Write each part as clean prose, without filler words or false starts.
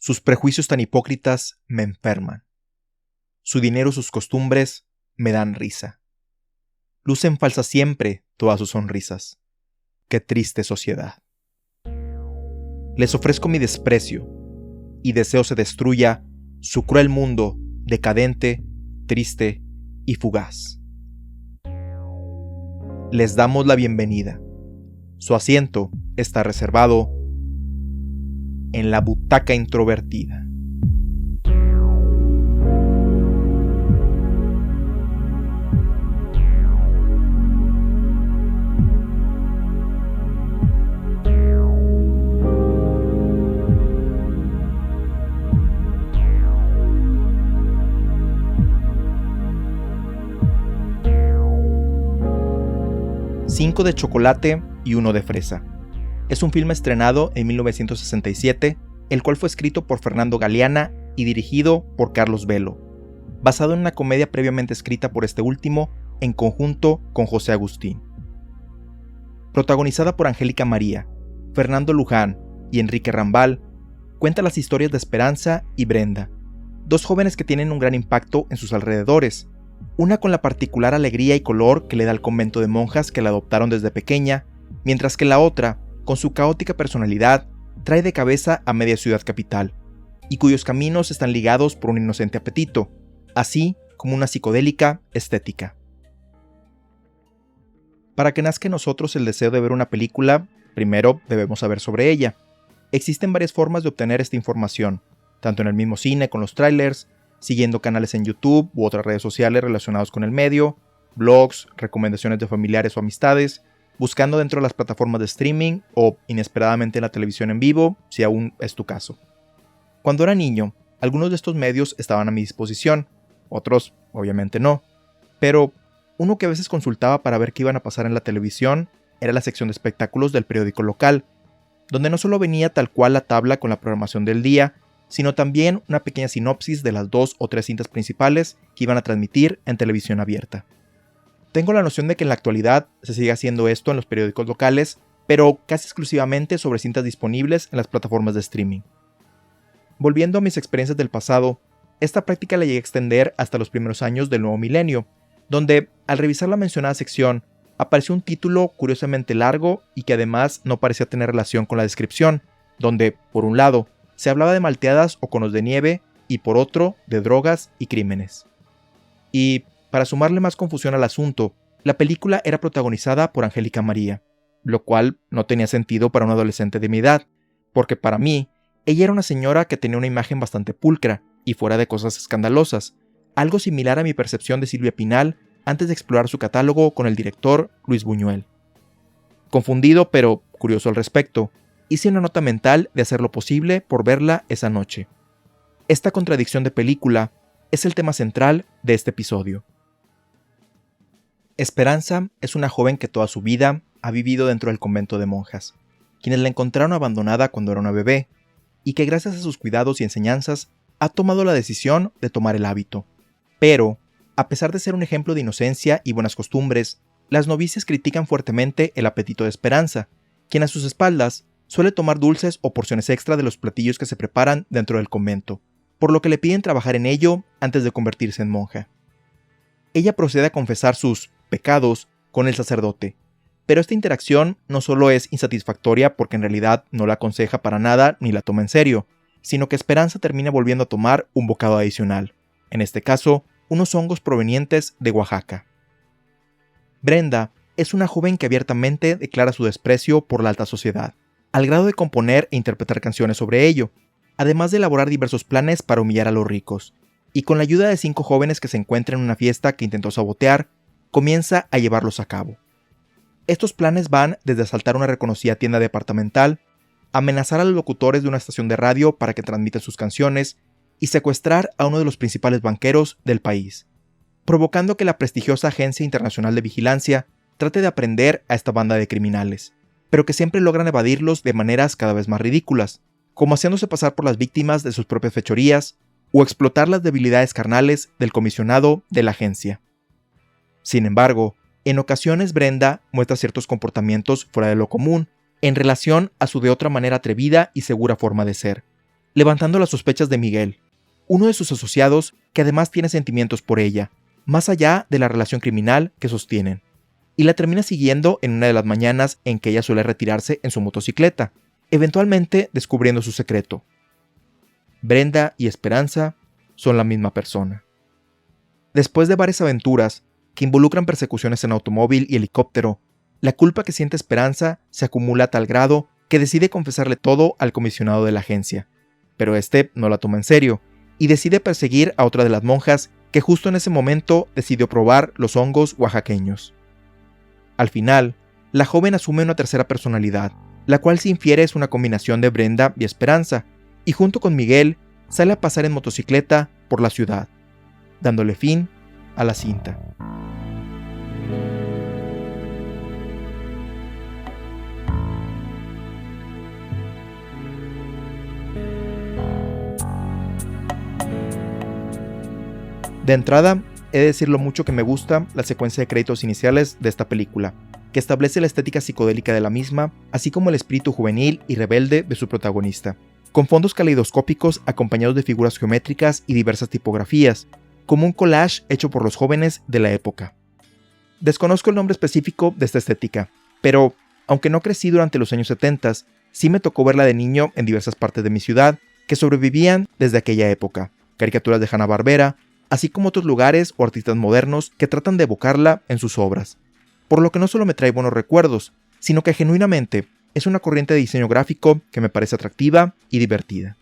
Sus prejuicios tan hipócritas me enferman. Su dinero, sus costumbres, me dan risa. Lucen falsas siempre todas sus sonrisas. Qué triste sociedad. Les ofrezco mi desprecio, y deseo se destruya su cruel mundo decadente, triste y fugaz. Les damos la bienvenida. Su asiento está reservado en la butaca introvertida. Cinco de chocolate y uno de fresa. Es un filme estrenado en 1967, el cual fue escrito por Fernando Galeana y dirigido por Carlos Velo, basado en una comedia previamente escrita por este último en conjunto con José Agustín. Protagonizada por Angélica María, Fernando Luján y Enrique Rambal, cuenta las historias de Esperanza y Brenda, dos jóvenes que tienen un gran impacto en sus alrededores, una con la particular alegría y color que le da el convento de monjas que la adoptaron desde pequeña, mientras que la otra, con su caótica personalidad, trae de cabeza a media ciudad capital, y cuyos caminos están ligados por un inocente apetito, así como una psicodélica estética. Para que nazca en nosotros el deseo de ver una película, primero debemos saber sobre ella. Existen varias formas de obtener esta información, tanto en el mismo cine con los trailers, siguiendo canales en YouTube u otras redes sociales relacionados con el medio, blogs, recomendaciones de familiares o amistades, buscando dentro de las plataformas de streaming o inesperadamente en la televisión en vivo, si aún es tu caso. Cuando era niño, algunos de estos medios estaban a mi disposición, otros obviamente no, pero uno que a veces consultaba para ver qué iban a pasar en la televisión era la sección de espectáculos del periódico local, donde no solo venía tal cual la tabla con la programación del día, sino también una pequeña sinopsis de las 2 o 3 cintas principales que iban a transmitir en televisión abierta. Tengo la noción de que en la actualidad se sigue haciendo esto en los periódicos locales, pero casi exclusivamente sobre cintas disponibles en las plataformas de streaming. Volviendo a mis experiencias del pasado, esta práctica la llegué a extender hasta los primeros años del nuevo milenio, donde, al revisar la mencionada sección, apareció un título curiosamente largo y que además no parecía tener relación con la descripción, donde, por un lado, se hablaba de malteadas o conos de nieve y por otro, de drogas y crímenes. Y, para sumarle más confusión al asunto, la película era protagonizada por Angélica María, lo cual no tenía sentido para un adolescente de mi edad, porque para mí, ella era una señora que tenía una imagen bastante pulcra y fuera de cosas escandalosas, algo similar a mi percepción de Silvia Pinal antes de explorar su catálogo con el director Luis Buñuel. Confundido pero curioso al respecto, hice una nota mental de hacer lo posible por verla esa noche. Esta contradicción de película es el tema central de este episodio. Esperanza es una joven que toda su vida ha vivido dentro del convento de monjas, quienes la encontraron abandonada cuando era una bebé, y que gracias a sus cuidados y enseñanzas ha tomado la decisión de tomar el hábito. Pero, a pesar de ser un ejemplo de inocencia y buenas costumbres, las novicias critican fuertemente el apetito de Esperanza, quien a sus espaldas suele tomar dulces o porciones extra de los platillos que se preparan dentro del convento, por lo que le piden trabajar en ello antes de convertirse en monja. Ella procede a confesar sus pecados con el sacerdote, pero esta interacción no solo es insatisfactoria porque en realidad no la aconseja para nada ni la toma en serio, sino que Esperanza termina volviendo a tomar un bocado adicional, en este caso, unos hongos provenientes de Oaxaca. Brenda es una joven que abiertamente declara su desprecio por la alta sociedad, al grado de componer e interpretar canciones sobre ello, además de elaborar diversos planes para humillar a los ricos, y con la ayuda de 5 jóvenes que se encuentran en una fiesta que intentó sabotear, comienza a llevarlos a cabo. Estos planes van desde asaltar una reconocida tienda departamental, amenazar a los locutores de una estación de radio para que transmitan sus canciones, y secuestrar a uno de los principales banqueros del país, provocando que la prestigiosa Agencia Internacional de Vigilancia trate de aprehender a esta banda de criminales, pero que siempre logran evadirlos de maneras cada vez más ridículas, como haciéndose pasar por las víctimas de sus propias fechorías o explotar las debilidades carnales del comisionado de la agencia. Sin embargo, en ocasiones Brenda muestra ciertos comportamientos fuera de lo común en relación a su de otra manera atrevida y segura forma de ser, levantando las sospechas de Miguel, uno de sus asociados que además tiene sentimientos por ella, más allá de la relación criminal que sostienen, y la termina siguiendo en una de las mañanas en que ella suele retirarse en su motocicleta, eventualmente descubriendo su secreto. Brenda y Esperanza son la misma persona. Después de varias aventuras que involucran persecuciones en automóvil y helicóptero, la culpa que siente Esperanza se acumula a tal grado que decide confesarle todo al comisionado de la agencia, pero este no la toma en serio y decide perseguir a otra de las monjas que justo en ese momento decidió probar los hongos oaxaqueños. Al final, la joven asume una tercera personalidad, la cual se infiere es una combinación de Brenda y Esperanza, y junto con Miguel sale a pasar en motocicleta por la ciudad, dándole fin a la cinta. De entrada, he de decir lo mucho que me gusta la secuencia de créditos iniciales de esta película, que establece la estética psicodélica de la misma, así como el espíritu juvenil y rebelde de su protagonista, con fondos caleidoscópicos acompañados de figuras geométricas y diversas tipografías, como un collage hecho por los jóvenes de la época. Desconozco el nombre específico de esta estética, pero, aunque no crecí durante los años 70, sí me tocó verla de niño en diversas partes de mi ciudad que sobrevivían desde aquella época, caricaturas de Hanna-Barbera, así como otros lugares o artistas modernos que tratan de evocarla en sus obras, por lo que no solo me trae buenos recuerdos, sino que genuinamente es una corriente de diseño gráfico que me parece atractiva y divertida.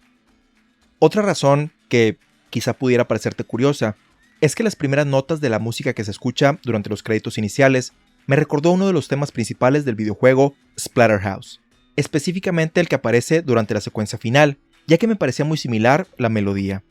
Otra razón que quizá pudiera parecerte curiosa es que las primeras notas de la música que se escucha durante los créditos iniciales me recordó uno de los temas principales del videojuego Splatterhouse, específicamente el que aparece durante la secuencia final, ya que me parecía muy similar la melodía.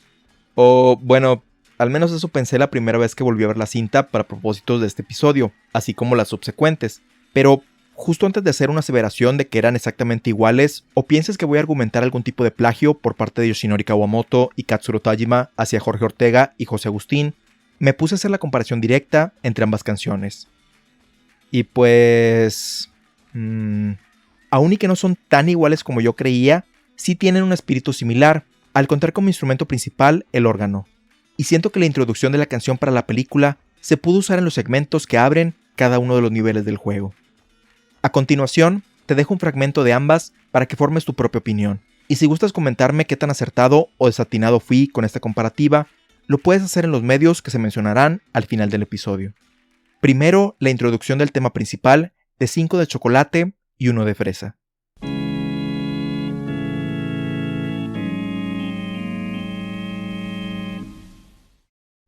O bueno, al menos eso pensé la primera vez que volví a ver la cinta para propósitos de este episodio, así como las subsecuentes. Pero, justo antes de hacer una aseveración de que eran exactamente iguales, o pienses que voy a argumentar algún tipo de plagio por parte de Yoshinori Kawamoto y Katsuro Tajima hacia Jorge Ortega y José Agustín, me puse a hacer la comparación directa entre ambas canciones. Y pues... aun y que no son tan iguales como yo creía, sí tienen un espíritu similar, al contar como instrumento principal el órgano. Y siento que la introducción de la canción para la película se pudo usar en los segmentos que abren cada uno de los niveles del juego. A continuación, te dejo un fragmento de ambas para que formes tu propia opinión. Y si gustas comentarme qué tan acertado o desatinado fui con esta comparativa, lo puedes hacer en los medios que se mencionarán al final del episodio. Primero, la introducción del tema principal de 5 de chocolate y 1 de fresa.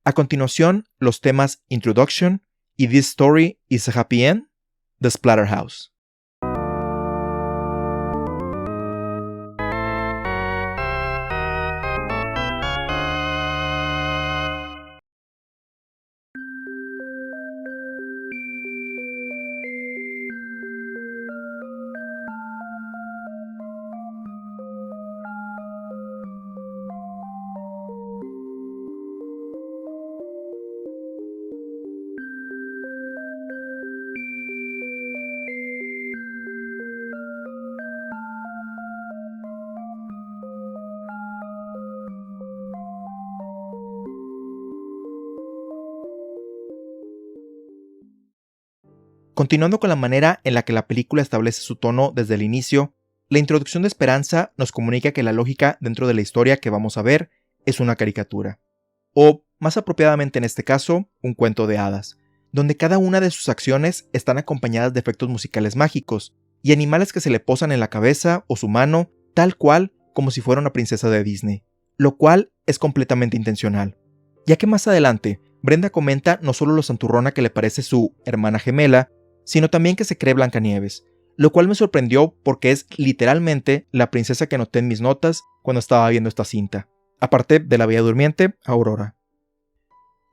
A continuación, los temas Introduction y This Story is a Happy End de Splatterhouse. Continuando con la manera en la que la película establece su tono desde el inicio, la introducción de Esperanza nos comunica que la lógica dentro de la historia que vamos a ver es una caricatura. O, más apropiadamente en este caso, un cuento de hadas, donde cada una de sus acciones están acompañadas de efectos musicales mágicos y animales que se le posan en la cabeza o su mano, tal cual como si fuera una princesa de Disney, lo cual es completamente intencional, ya que más adelante Brenda comenta no solo lo santurrona que le parece su hermana gemela, sino también que se cree Blancanieves, lo cual me sorprendió porque es literalmente la princesa que anoté en mis notas cuando estaba viendo esta cinta, aparte de la Bella Durmiente, Aurora.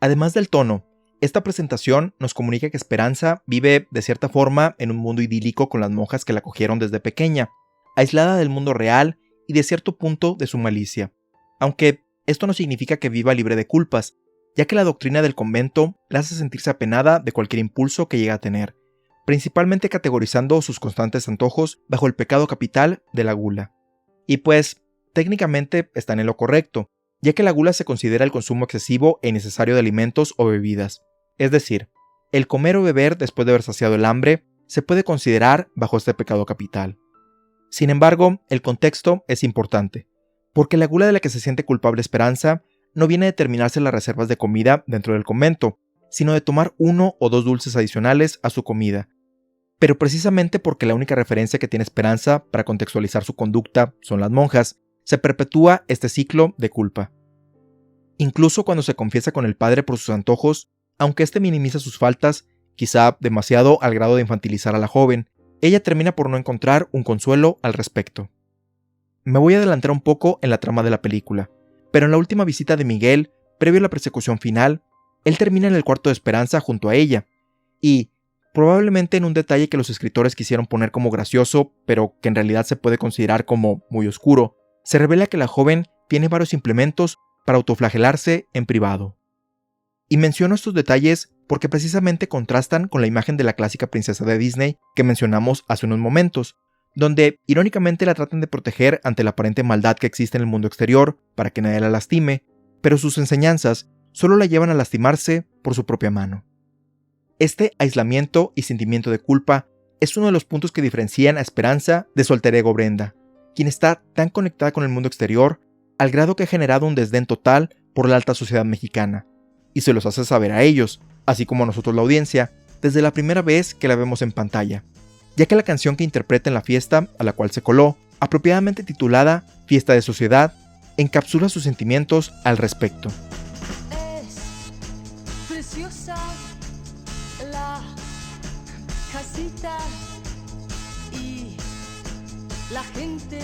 Además del tono, esta presentación nos comunica que Esperanza vive de cierta forma en un mundo idílico con las monjas que la acogieron desde pequeña, aislada del mundo real y de cierto punto de su malicia, aunque esto no significa que viva libre de culpas, ya que la doctrina del convento la hace sentirse apenada de cualquier impulso que llegue a tener, principalmente categorizando sus constantes antojos bajo el pecado capital de la gula. Y pues, técnicamente están en lo correcto, ya que la gula se considera el consumo excesivo e innecesario de alimentos o bebidas. Es decir, el comer o beber después de haber saciado el hambre se puede considerar bajo este pecado capital. Sin embargo, el contexto es importante, porque la gula de la que se siente culpable Esperanza no viene de terminarse las reservas de comida dentro del convento, sino de tomar 1 o 2 dulces adicionales a su comida. Pero precisamente porque la única referencia que tiene Esperanza para contextualizar su conducta son las monjas, se perpetúa este ciclo de culpa. Incluso cuando se confiesa con el padre por sus antojos, aunque éste minimiza sus faltas, quizá demasiado al grado de infantilizar a la joven, ella termina por no encontrar un consuelo al respecto. Me voy a adelantar un poco en la trama de la película, pero en la última visita de Miguel, previo a la persecución final, él termina en el cuarto de Esperanza junto a ella, y, probablemente en un detalle que los escritores quisieron poner como gracioso, pero que en realidad se puede considerar como muy oscuro, se revela que la joven tiene varios implementos para autoflagelarse en privado. Y menciono estos detalles porque precisamente contrastan con la imagen de la clásica princesa de Disney que mencionamos hace unos momentos, donde irónicamente la tratan de proteger ante la aparente maldad que existe en el mundo exterior para que nadie la lastime, pero sus enseñanzas solo la llevan a lastimarse por su propia mano. Este aislamiento y sentimiento de culpa es uno de los puntos que diferencian a Esperanza de su alter ego Brenda, quien está tan conectada con el mundo exterior al grado que ha generado un desdén total por la alta sociedad mexicana, y se los hace saber a ellos, así como a nosotros la audiencia, desde la primera vez que la vemos en pantalla, ya que la canción que interpreta en la fiesta a la cual se coló, apropiadamente titulada Fiesta de Sociedad, encapsula sus sentimientos al respecto. Es preciosa la casita y la gente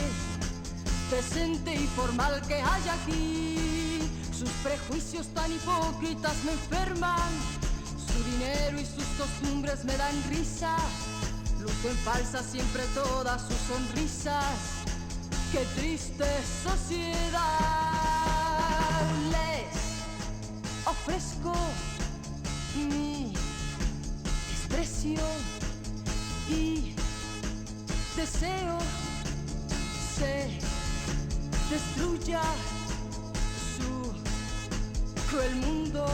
decente y formal que hay aquí. Sus prejuicios tan hipócritas me enferman, su dinero y sus costumbres me dan risa. Lucen falsas siempre todas sus sonrisas. ¡Qué triste sociedad! Les ofrezco mi desprecio y deseo se destruya su cruel mundo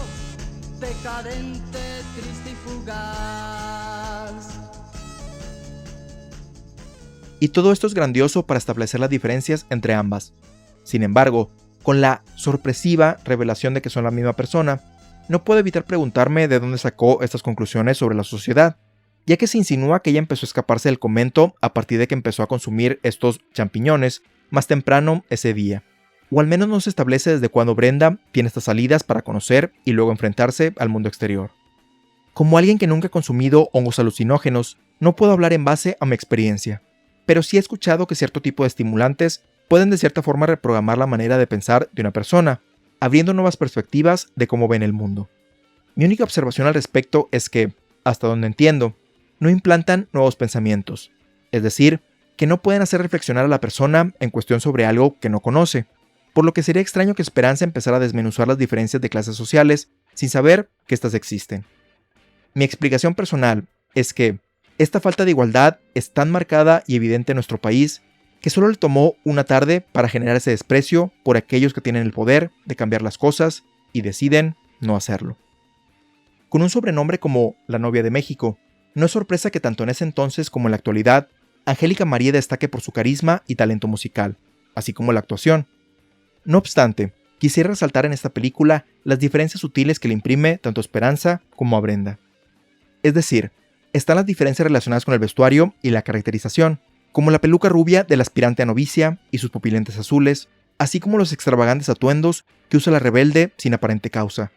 decadente, triste y fugaz. Y todo esto es grandioso para establecer las diferencias entre ambas. Sin embargo, con la sorpresiva revelación de que son la misma persona, no puedo evitar preguntarme de dónde sacó estas conclusiones sobre la sociedad, ya que se insinúa que ella empezó a escaparse del convento a partir de que empezó a consumir estos champiñones más temprano ese día. O al menos no se establece desde cuándo Brenda tiene estas salidas para conocer y luego enfrentarse al mundo exterior. Como alguien que nunca ha consumido hongos alucinógenos, no puedo hablar en base a mi experiencia, pero sí he escuchado que cierto tipo de estimulantes pueden de cierta forma reprogramar la manera de pensar de una persona, abriendo nuevas perspectivas de cómo ven el mundo. Mi única observación al respecto es que, hasta donde entiendo, no implantan nuevos pensamientos, es decir, que no pueden hacer reflexionar a la persona en cuestión sobre algo que no conoce, por lo que sería extraño que Esperanza empezara a desmenuzar las diferencias de clases sociales sin saber que éstas existen. Mi explicación personal es que esta falta de igualdad es tan marcada y evidente en nuestro país que solo le tomó una tarde para generar ese desprecio por aquellos que tienen el poder de cambiar las cosas y deciden no hacerlo. Con un sobrenombre como la novia de México, no es sorpresa que tanto en ese entonces como en la actualidad, Angélica María destaque por su carisma y talento musical, así como la actuación. No obstante, quisiera resaltar en esta película las diferencias sutiles que le imprime tanto a Esperanza como a Brenda. Es decir, están las diferencias relacionadas con el vestuario y la caracterización, como la peluca rubia del aspirante a novicia y sus pupilentes azules, así como los extravagantes atuendos que usa la rebelde sin aparente causa.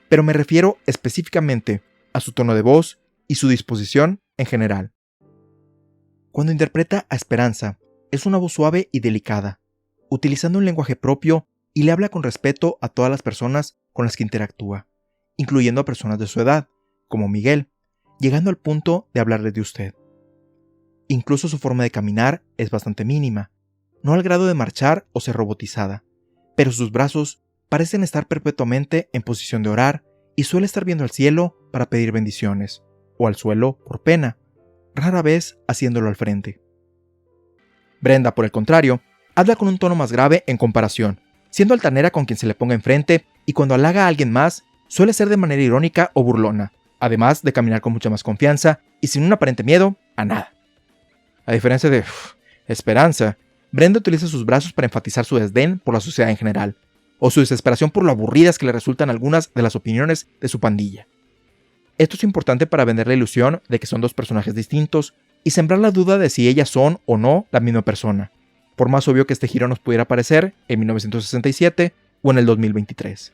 Pero me refiero específicamente a su tono de voz y su disposición en general. Cuando interpreta a Esperanza, es una voz suave y delicada, utilizando un lenguaje propio y le habla con respeto a todas las personas con las que interactúa, incluyendo a personas de su edad, como Miguel, llegando al punto de hablarle de usted. Incluso su forma de caminar es bastante mínima, no al grado de marchar o ser robotizada, pero sus brazos parecen estar perpetuamente en posición de orar y suele estar viendo al cielo para pedir bendiciones, o al suelo por pena, rara vez haciéndolo al frente. Brenda, por el contrario, habla con un tono más grave en comparación, siendo altanera con quien se le ponga enfrente, y cuando halaga a alguien más, suele ser de manera irónica o burlona, además de caminar con mucha más confianza y sin un aparente miedo a nada. A diferencia de Esperanza, Brenda utiliza sus brazos para enfatizar su desdén por la sociedad en general, o su desesperación por lo aburridas que le resultan algunas de las opiniones de su pandilla. Esto es importante para vender la ilusión de que son dos personajes distintos y sembrar la duda de si ellas son o no la misma persona, por más obvio que este giro nos pudiera parecer en 1967 o en el 2023.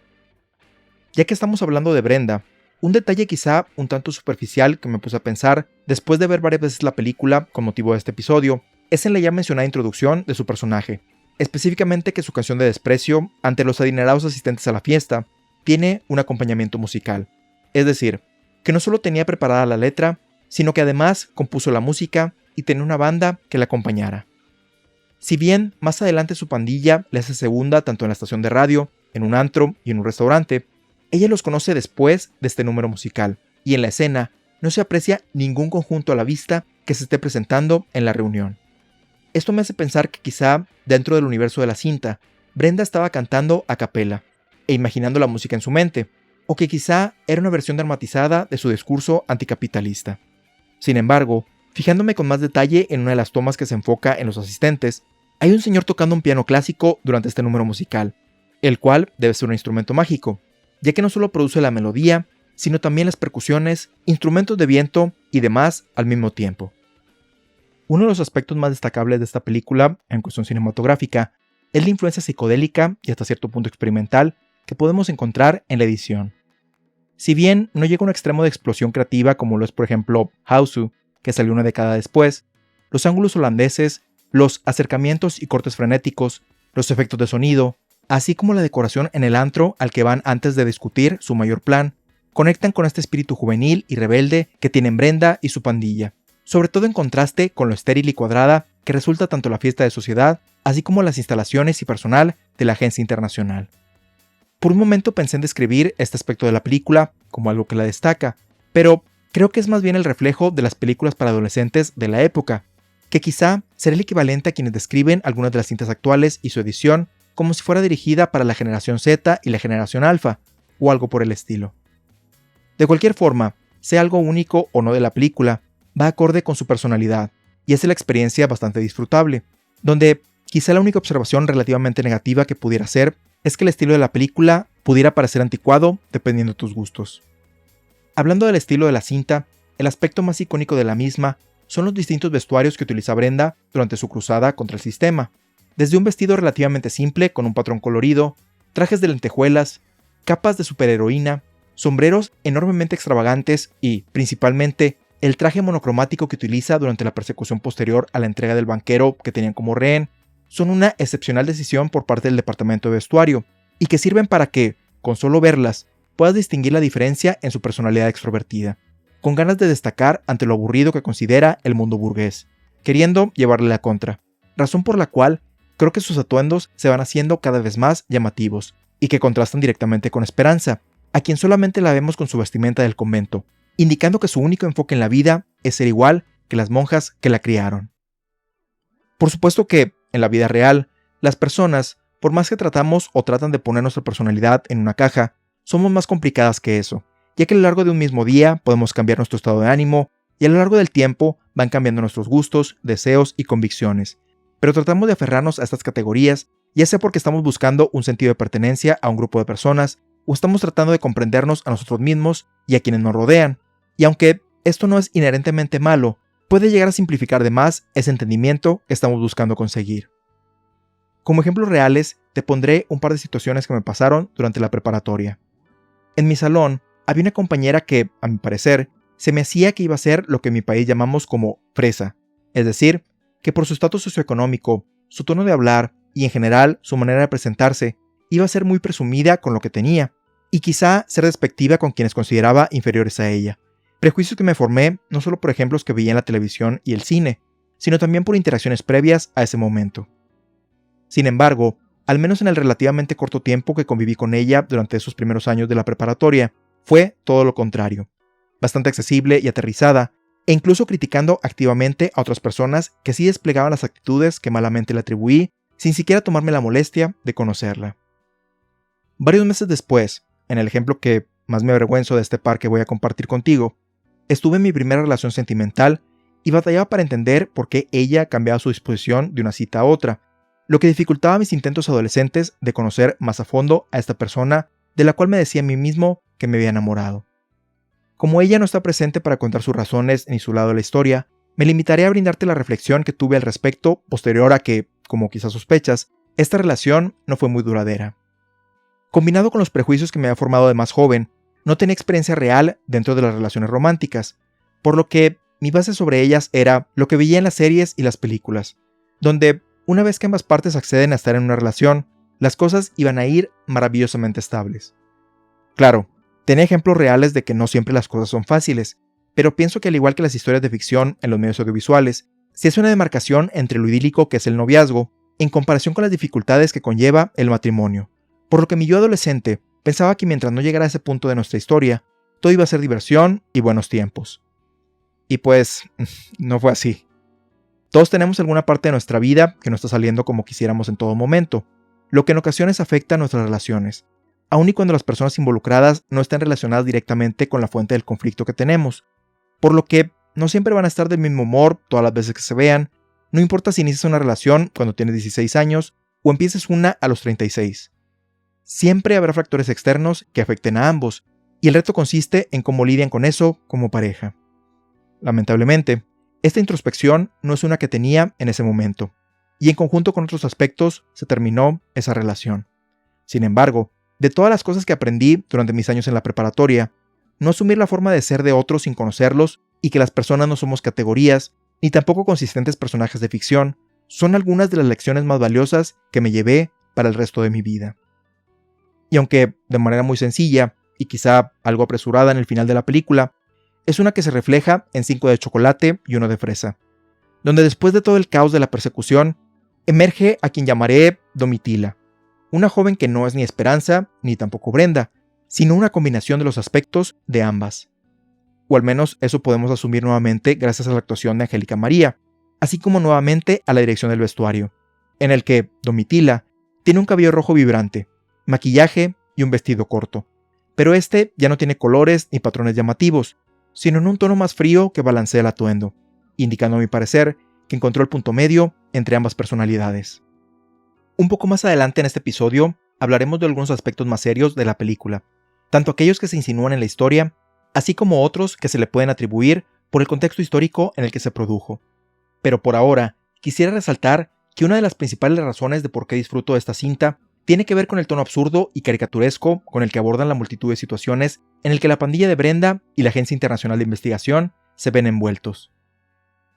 Ya que estamos hablando de Brenda, un detalle quizá un tanto superficial que me puse a pensar después de ver varias veces la película con motivo de este episodio, es en la ya mencionada introducción de su personaje, específicamente que su canción de desprecio ante los adinerados asistentes a la fiesta tiene un acompañamiento musical, es decir, que no solo tenía preparada la letra, sino que además compuso la música y tenía una banda que la acompañara. Si bien más adelante su pandilla le hace segunda tanto en la estación de radio, en un antro y en un restaurante, ella los conoce después de este número musical, y en la escena no se aprecia ningún conjunto a la vista que se esté presentando en la reunión. Esto me hace pensar que quizá, dentro del universo de la cinta, Brenda estaba cantando a capela, e imaginando la música en su mente, o que quizá era una versión dramatizada de su discurso anticapitalista. Sin embargo, fijándome con más detalle en una de las tomas que se enfoca en los asistentes, hay un señor tocando un piano clásico durante este número musical, el cual debe ser un instrumento mágico, ya que no solo produce la melodía, sino también las percusiones, instrumentos de viento y demás al mismo tiempo. Uno de los aspectos más destacables de esta película, en cuestión cinematográfica, es la influencia psicodélica y hasta cierto punto experimental que podemos encontrar en la edición. Si bien no llega a un extremo de explosión creativa como lo es por ejemplo Hausu, que salió una década después, los ángulos holandeses, los acercamientos y cortes frenéticos, los efectos de sonido, así como la decoración en el antro al que van antes de discutir su mayor plan, conectan con este espíritu juvenil y rebelde que tienen Brenda y su pandilla, sobre todo en contraste con lo estéril y cuadrada que resulta tanto la fiesta de sociedad, así como las instalaciones y personal de la agencia internacional. Por un momento pensé en describir este aspecto de la película como algo que la destaca, pero creo que es más bien el reflejo de las películas para adolescentes de la época, que quizá será el equivalente a quienes describen algunas de las cintas actuales y su edición como si fuera dirigida para la generación Z y la generación Alpha, o algo por el estilo. De cualquier forma, sea algo único o no de la película, va acorde con su personalidad, y es la experiencia bastante disfrutable, donde quizá la única observación relativamente negativa que pudiera ser es que el estilo de la película pudiera parecer anticuado dependiendo de tus gustos. Hablando del estilo de la cinta, el aspecto más icónico de la misma son los distintos vestuarios que utiliza Brenda durante su cruzada contra el sistema, desde un vestido relativamente simple con un patrón colorido, trajes de lentejuelas, capas de superheroína, sombreros enormemente extravagantes y, principalmente, el traje monocromático que utiliza durante la persecución posterior a la entrega del banquero que tenían como rehén, son una excepcional decisión por parte del departamento de vestuario, y que sirven para que, con solo verlas, puedas distinguir la diferencia en su personalidad extrovertida, con ganas de destacar ante lo aburrido que considera el mundo burgués, queriendo llevarle la contra, razón por la cual creo que sus atuendos se van haciendo cada vez más llamativos, y que contrastan directamente con Esperanza, a quien solamente la vemos con su vestimenta del convento, indicando que su único enfoque en la vida es ser igual que las monjas que la criaron. Por supuesto que, en la vida real, las personas, por más que tratamos o tratan de poner nuestra personalidad en una caja, somos más complicadas que eso, ya que a lo largo de un mismo día podemos cambiar nuestro estado de ánimo y a lo largo del tiempo van cambiando nuestros gustos, deseos y convicciones. Pero tratamos de aferrarnos a estas categorías, ya sea porque estamos buscando un sentido de pertenencia a un grupo de personas o estamos tratando de comprendernos a nosotros mismos y a quienes nos rodean. Y aunque esto no es inherentemente malo, puede llegar a simplificar de más ese entendimiento que estamos buscando conseguir. Como ejemplos reales, te pondré un par de situaciones que me pasaron durante la preparatoria. En mi salón, había una compañera que, a mi parecer, se me hacía que iba a ser lo que en mi país llamamos como fresa, es decir, que por su estatus socioeconómico, su tono de hablar y en general su manera de presentarse, iba a ser muy presumida con lo que tenía, y quizá ser despectiva con quienes consideraba inferiores a ella. Prejuicios que me formé no solo por ejemplos que veía en la televisión y el cine, sino también por interacciones previas a ese momento. Sin embargo, al menos en el relativamente corto tiempo que conviví con ella durante esos primeros años de la preparatoria, fue todo lo contrario. Bastante accesible y aterrizada, e incluso criticando activamente a otras personas que sí desplegaban las actitudes que malamente le atribuí sin siquiera tomarme la molestia de conocerla. Varios meses después, en el ejemplo que más me avergüenzo de este par que voy a compartir contigo, estuve en mi primera relación sentimental y batallaba para entender por qué ella cambiaba su disposición de una cita a otra, lo que dificultaba mis intentos adolescentes de conocer más a fondo a esta persona de la cual me decía a mí mismo que me había enamorado. Como ella no está presente para contar sus razones ni su lado de la historia, me limitaré a brindarte la reflexión que tuve al respecto posterior a que, como quizás sospechas, esta relación no fue muy duradera. Combinado con los prejuicios que me había formado de más joven, no tenía experiencia real dentro de las relaciones románticas, por lo que mi base sobre ellas era lo que veía en las series y las películas, donde, una vez que ambas partes acceden a estar en una relación, las cosas iban a ir maravillosamente estables. Claro, tenía ejemplos reales de que no siempre las cosas son fáciles, pero pienso que al igual que las historias de ficción en los medios audiovisuales, se hace una demarcación entre lo idílico que es el noviazgo, en comparación con las dificultades que conlleva el matrimonio, por lo que mi yo adolescente pensaba que mientras no llegara a ese punto de nuestra historia, todo iba a ser diversión y buenos tiempos. Y pues, no fue así. Todos tenemos alguna parte de nuestra vida que no está saliendo como quisiéramos en todo momento, lo que en ocasiones afecta a nuestras relaciones, aun y cuando las personas involucradas no estén relacionadas directamente con la fuente del conflicto que tenemos, por lo que no siempre van a estar del mismo humor todas las veces que se vean, no importa si inicias una relación cuando tienes 16 años o empieces una a los 36. Siempre habrá factores externos que afecten a ambos, y el reto consiste en cómo lidian con eso como pareja. Lamentablemente, esta introspección no es una que tenía en ese momento, y en conjunto con otros aspectos se terminó esa relación. Sin embargo, de todas las cosas que aprendí durante mis años en la preparatoria, no asumir la forma de ser de otros sin conocerlos y que las personas no somos categorías, ni tampoco consistentes personajes de ficción, son algunas de las lecciones más valiosas que me llevé para el resto de mi vida. Y aunque de manera muy sencilla, y quizá algo apresurada en el final de la película, es una que se refleja en 5 de chocolate y 1 de fresa, donde después de todo el caos de la persecución, emerge a quien llamaré Domitila, una joven que no es ni Esperanza ni tampoco Brenda, sino una combinación de los aspectos de ambas. O al menos eso podemos asumir nuevamente gracias a la actuación de Angélica María, así como nuevamente a la dirección del vestuario, en el que Domitila tiene un cabello rojo vibrante, maquillaje y un vestido corto, pero este ya no tiene colores ni patrones llamativos, sino en un tono más frío que balancea el atuendo, indicando a mi parecer que encontró el punto medio entre ambas personalidades. Un poco más adelante en este episodio hablaremos de algunos aspectos más serios de la película, tanto aquellos que se insinúan en la historia, así como otros que se le pueden atribuir por el contexto histórico en el que se produjo. Pero por ahora, quisiera resaltar que una de las principales razones de por qué disfruto de esta cinta tiene que ver con el tono absurdo y caricaturesco con el que abordan la multitud de situaciones en el que la pandilla de Brenda y la Agencia Internacional de Investigación se ven envueltos.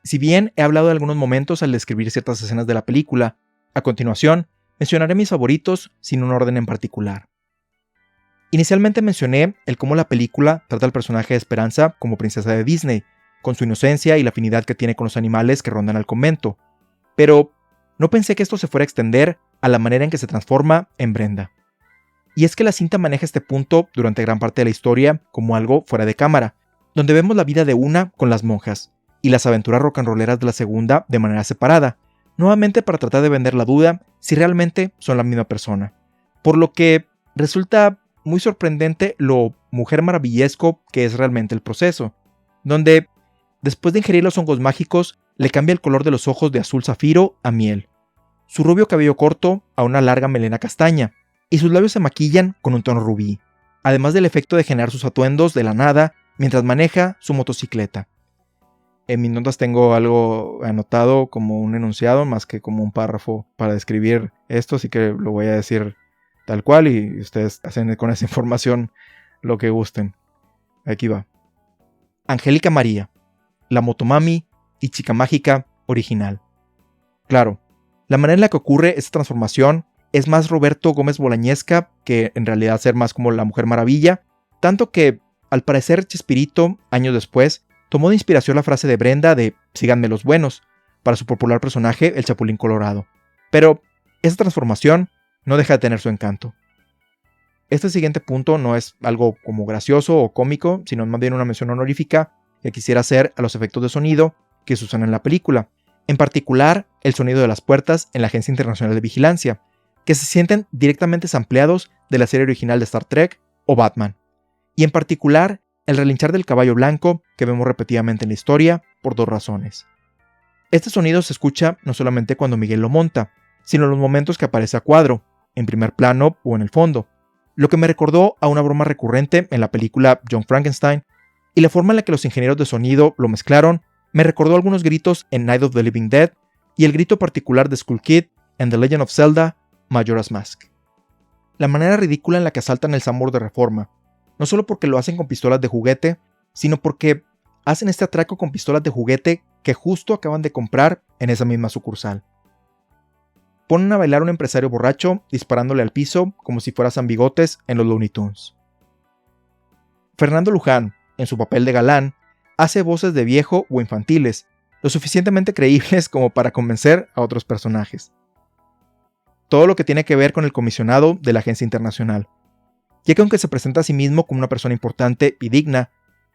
Si bien he hablado de algunos momentos al describir ciertas escenas de la película, a continuación mencionaré mis favoritos sin un orden en particular. Inicialmente mencioné el cómo la película trata al personaje de Esperanza como princesa de Disney, con su inocencia y la afinidad que tiene con los animales que rondan al convento, pero no pensé que esto se fuera a extender a la manera en que se transforma en Brenda. Y es que la cinta maneja este punto durante gran parte de la historia como algo fuera de cámara, donde vemos la vida de una con las monjas, y las aventuras rocanroleras de la segunda de manera separada, nuevamente para tratar de vender la duda si realmente son la misma persona. Por lo que resulta muy sorprendente lo mujer maravillesco que es realmente el proceso, donde después de ingerir los hongos mágicos le cambia el color de los ojos de azul zafiro a miel, su rubio cabello corto a una larga melena castaña, y sus labios se maquillan con un tono rubí, además del efecto de generar sus atuendos de la nada mientras maneja su motocicleta. En mis notas tengo algo anotado como un enunciado más que como un párrafo para describir esto, así que lo voy a decir tal cual y ustedes hacen con esa información lo que gusten. Aquí va. Angélica María, la motomami y chica mágica original. Claro, la manera en la que ocurre esta transformación es más Roberto Gómez Bolañesca que en realidad ser más como la Mujer Maravilla, tanto que, al parecer Chespirito, años después, tomó de inspiración la frase de Brenda de "síganme los buenos", para su popular personaje el Chapulín Colorado. Pero esta transformación no deja de tener su encanto. Este siguiente punto no es algo como gracioso o cómico, sino más bien una mención honorífica que quisiera hacer a los efectos de sonido que se usan en la película, En particular, el sonido de las puertas en la Agencia Internacional de Vigilancia, que se sienten directamente sampleados de la serie original de Star Trek o Batman. Y en particular, el relinchar del caballo blanco que vemos repetidamente en la historia por 2 razones. Este sonido se escucha no solamente cuando Miguel lo monta, sino en los momentos que aparece a cuadro, en primer plano o en el fondo, lo que me recordó a una broma recurrente en la película John Frankenstein, y la forma en la que los ingenieros de sonido lo mezclaron me recordó algunos gritos en Night of the Living Dead y el grito particular de Skull Kid en The Legend of Zelda: Majora's Mask. La manera ridícula en la que asaltan el Sanborn de Reforma, no solo porque lo hacen con pistolas de juguete, sino porque hacen este atraco con pistolas de juguete que justo acaban de comprar en esa misma sucursal. Ponen a bailar a un empresario borracho disparándole al piso como si fuera San Bigotes en los Looney Tunes. Fernando Luján, en su papel de galán, hace voces de viejo o infantiles, lo suficientemente creíbles como para convencer a otros personajes. Todo lo que tiene que ver con el comisionado de la Agencia Internacional, ya que aunque se presenta a sí mismo como una persona importante y digna,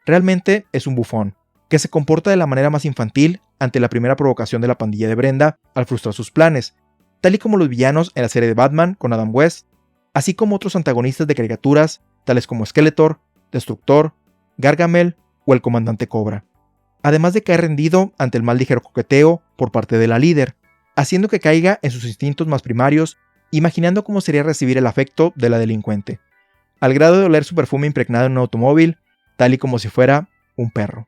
realmente es un bufón, que se comporta de la manera más infantil ante la primera provocación de la pandilla de Brenda al frustrar sus planes, tal y como los villanos en la serie de Batman con Adam West, así como otros antagonistas de caricaturas tales como Skeletor, Destructor, Gargamel o el Comandante Cobra, además de caer rendido ante el mal ligero coqueteo por parte de la líder, haciendo que caiga en sus instintos más primarios, imaginando cómo sería recibir el afecto de la delincuente, al grado de oler su perfume impregnado en un automóvil, tal y como si fuera un perro.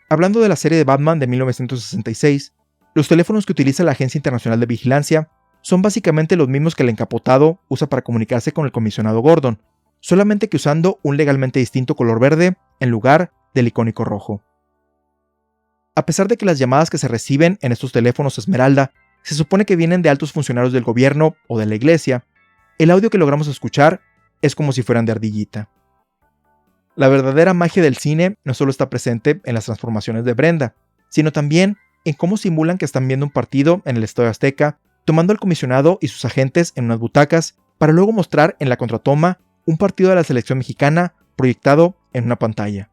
Hablando de la serie de Batman de 1966, los teléfonos que utiliza la Agencia Internacional de Vigilancia son básicamente los mismos que el encapotado usa para comunicarse con el comisionado Gordon, solamente que usando un legalmente distinto color verde en lugar del icónico rojo. A pesar de que las llamadas que se reciben en estos teléfonos Esmeralda se supone que vienen de altos funcionarios del gobierno o de la iglesia, el audio que logramos escuchar es como si fueran de ardillita. La verdadera magia del cine no solo está presente en las transformaciones de Brenda, sino también en cómo simulan que están viendo un partido en el Estadio Azteca, tomando al comisionado y sus agentes en unas butacas, para luego mostrar en la contratoma un partido de la selección mexicana proyectado en una pantalla.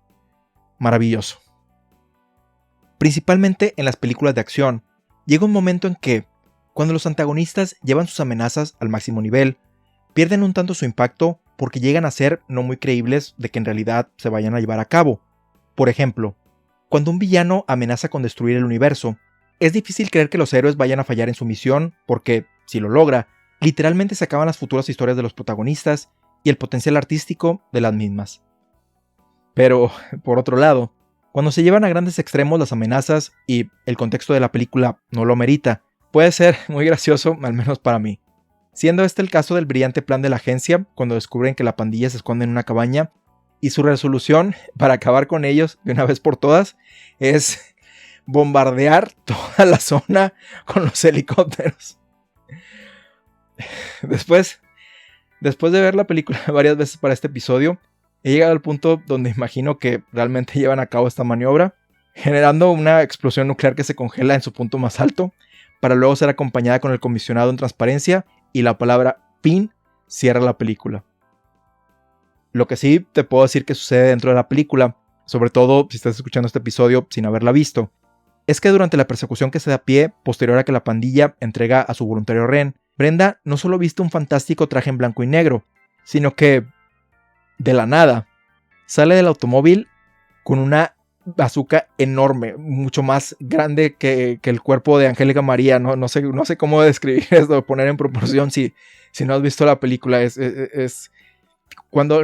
Maravilloso. Principalmente en las películas de acción, llega un momento en que, cuando los antagonistas llevan sus amenazas al máximo nivel, pierden un tanto su impacto porque llegan a ser no muy creíbles de que en realidad se vayan a llevar a cabo. Por ejemplo, cuando un villano amenaza con destruir el universo, es difícil creer que los héroes vayan a fallar en su misión porque, si lo logra, literalmente se acaban las futuras historias de los protagonistas y el potencial artístico de las mismas. Pero, por otro lado, cuando se llevan a grandes extremos las amenazas y el contexto de la película no lo amerita, puede ser muy gracioso, al menos para mí. Siendo este el caso del brillante plan de la agencia cuando descubren que la pandilla se esconde en una cabaña y su resolución para acabar con ellos de una vez por todas es bombardear toda la zona con los helicópteros. Después de ver la película varias veces para este episodio, he llegado al punto donde imagino que realmente llevan a cabo esta maniobra, generando una explosión nuclear que se congela en su punto más alto, para luego ser acompañada con el comisionado en transparencia y la palabra fin cierra la película. Lo que sí te puedo decir que sucede dentro de la película, sobre todo si estás escuchando este episodio sin haberla visto, es que durante la persecución que se da pie posterior a que la pandilla entrega a su voluntario Ren, Brenda no solo viste un fantástico traje en blanco y negro, sino que, de la nada, sale del automóvil con una bazooka enorme, mucho más grande que el cuerpo de Angélica María. No sé cómo describir esto, poner en proporción si no has visto la película. Es cuando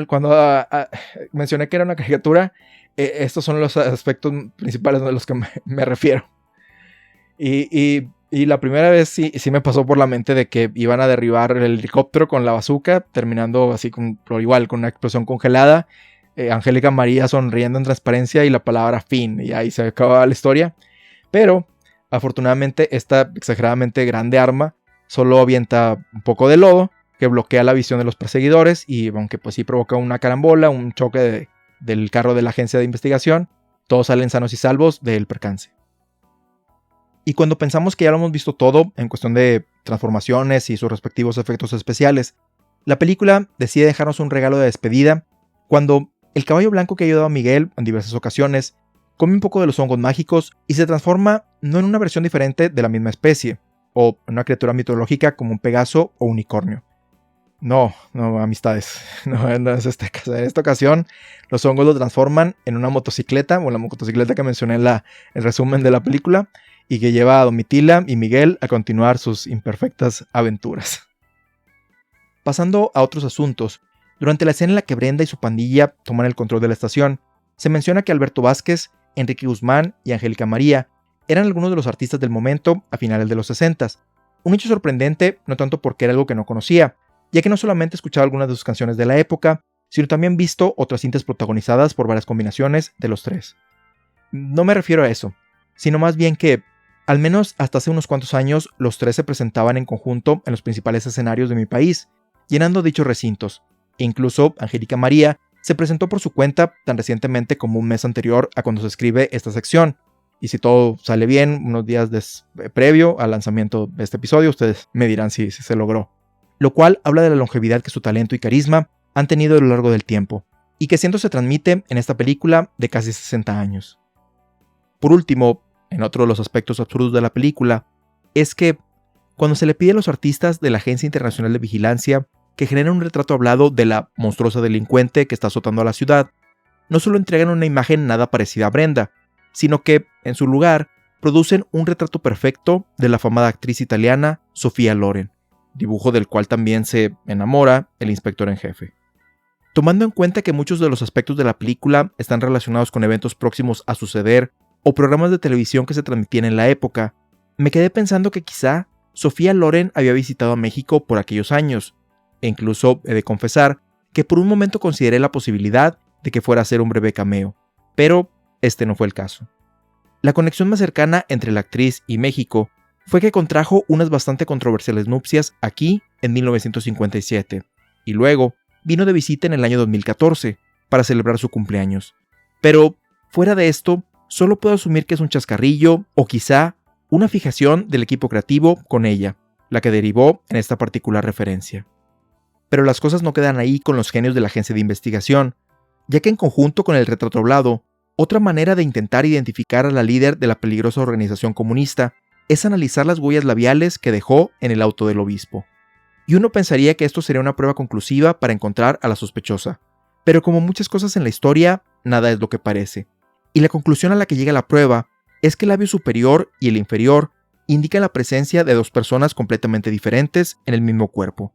mencioné que era una caricatura, estos son los aspectos principales de los que me refiero. Y la primera vez sí me pasó por la mente de que iban a derribar el helicóptero con la bazooka, terminando así por igual con una explosión congelada. Angélica María sonriendo en transparencia y la palabra fin, y ahí se acababa la historia. Pero afortunadamente esta exageradamente grande arma solo avienta un poco de lodo que bloquea la visión de los perseguidores, y aunque pues sí provoca una carambola, un choque del carro de la agencia de investigación, todos salen sanos y salvos del percance. Y cuando pensamos que ya lo hemos visto todo en cuestión de transformaciones y sus respectivos efectos especiales, la película decide dejarnos un regalo de despedida cuando el caballo blanco que ha ayudado a Miguel en diversas ocasiones come un poco de los hongos mágicos y se transforma no en una versión diferente de la misma especie, o en una criatura mitológica como un Pegaso o unicornio. No, amistades, no es este caso. En esta ocasión, los hongos lo transforman en una motocicleta, o la motocicleta que mencioné en el resumen de la película, y que lleva a Domitila y Miguel a continuar sus imperfectas aventuras. Pasando a otros asuntos, durante la escena en la que Brenda y su pandilla toman el control de la estación, se menciona que Alberto Vázquez, Enrique Guzmán y Angélica María eran algunos de los artistas del momento a finales de los 60s. Un hecho sorprendente, no tanto porque era algo que no conocía, ya que no solamente escuchaba algunas de sus canciones de la época, sino también visto otras cintas protagonizadas por varias combinaciones de los tres. No me refiero a eso, sino más bien que, al menos hasta hace unos cuantos años, los tres se presentaban en conjunto en los principales escenarios de mi país, llenando dichos recintos. E incluso Angélica María se presentó por su cuenta tan recientemente como un mes anterior a cuando se escribe esta sección. Y si todo sale bien, unos días previo al lanzamiento de este episodio, ustedes me dirán si se logró. Lo cual habla de la longevidad que su talento y carisma han tenido a lo largo del tiempo, y que siento se transmite en esta película de casi 60 años. Por último, en otro de los aspectos absurdos de la película, es que cuando se le pide a los artistas de la Agencia Internacional de Vigilancia que generen un retrato hablado de la monstruosa delincuente que está azotando a la ciudad, no solo entregan una imagen nada parecida a Brenda, sino que, en su lugar, producen un retrato perfecto de la afamada actriz italiana Sofía Loren, dibujo del cual también se enamora el inspector en jefe. Tomando en cuenta que muchos de los aspectos de la película están relacionados con eventos próximos a suceder o programas de televisión que se transmitían en la época, me quedé pensando que quizá Sofía Loren había visitado a México por aquellos años, e incluso he de confesar que por un momento consideré la posibilidad de que fuera a ser un breve cameo, pero este no fue el caso. La conexión más cercana entre la actriz y México fue que contrajo unas bastante controversiales nupcias aquí en 1957, y luego vino de visita en el año 2014 para celebrar su cumpleaños. Pero, fuera de esto, solo puedo asumir que es un chascarrillo o quizá una fijación del equipo creativo con ella, la que derivó en esta particular referencia. Pero las cosas no quedan ahí con los genios de la agencia de investigación, ya que en conjunto con el retrato hablado, otra manera de intentar identificar a la líder de la peligrosa organización comunista es analizar las huellas labiales que dejó en el auto del obispo. Y uno pensaría que esto sería una prueba conclusiva para encontrar a la sospechosa, pero como muchas cosas en la historia, nada es lo que parece. Y la conclusión a la que llega la prueba es que el labio superior y el inferior indican la presencia de dos personas completamente diferentes en el mismo cuerpo.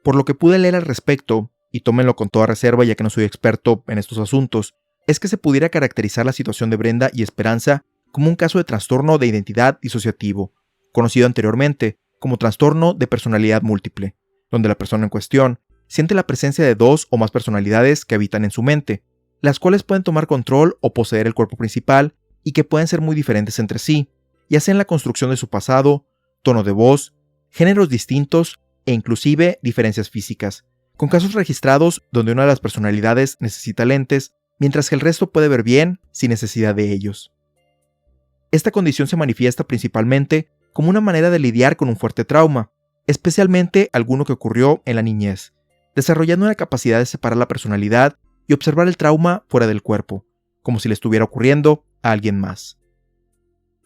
Por lo que pude leer al respecto, y tómenlo con toda reserva ya que no soy experto en estos asuntos, es que se pudiera caracterizar la situación de Brenda y Esperanza como un caso de trastorno de identidad disociativo, conocido anteriormente como trastorno de personalidad múltiple, donde la persona en cuestión siente la presencia de dos o más personalidades que habitan en su mente, las cuales pueden tomar control o poseer el cuerpo principal y que pueden ser muy diferentes entre sí, ya sea en la construcción de su pasado, tono de voz, géneros distintos e inclusive diferencias físicas, con casos registrados donde una de las personalidades necesita lentes, mientras que el resto puede ver bien sin necesidad de ellos. Esta condición se manifiesta principalmente como una manera de lidiar con un fuerte trauma, especialmente alguno que ocurrió en la niñez, desarrollando una capacidad de separar la personalidad y observar el trauma fuera del cuerpo, como si le estuviera ocurriendo a alguien más.